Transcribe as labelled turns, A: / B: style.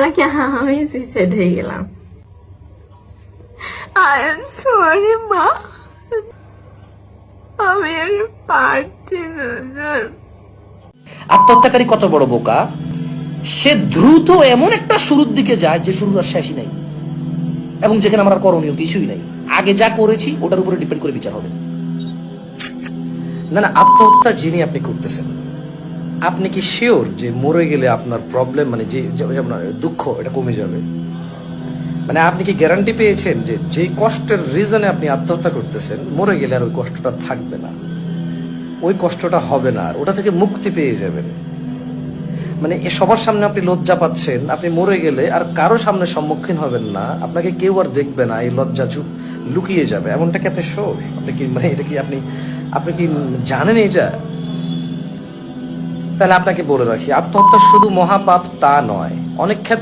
A: নাকি আমি সুইসাইড হয়ে গেলাম। আই এম সরি মা, আমি আর পারছি না।
B: আত্মহত্যাকারী কত বড় বোকা, সে দ্রুত এমন একটা শুরুর দিকে যায় যে শুরুর আর শেষই নাই, এবং যেখানে আমার আর করণীয় কিছুই নাই। আগে যা করেছি ওটার উপরে ডিপেন্ড করে বিচার হবে। না না, আত্মহত্যা যিনি আপনি করতেছেন, আপনি কি শিওর যে মরে গেলে আপনার প্রবলেম মানে যে আপনার দুঃখ এটা কমে যাবে? মানে আপনি কি গ্যারান্টি পেয়েছেন যে যেই কষ্টের রিজনে আপনি আত্মহত্যা করতেছেন, মরে গেলে আর ওই কষ্টটা থাকবে না, ওই কষ্টটা হবে না, আর ওটা থেকে মুক্তি পেয়ে যাবেন? মানে এ সবার সামনে আপনি লজ্জা পাচ্ছেন, আপনি মরে গেলে আর কারো সামনে সম্মুখীন হবেন না, আপনাকে কেউ আর দেখবে না, এই লজ্জা চুপ লুকিয়ে যাবে, এমনটা কি আপনি শিওর? আপনি কি মানে এটা কি আপনি কি জানেন এটা? তাহলে আপনাকে বলে রাখি, আত্মহত্যা শুধু মহাপাপ তা নয়, অনেক ক্ষেত্রে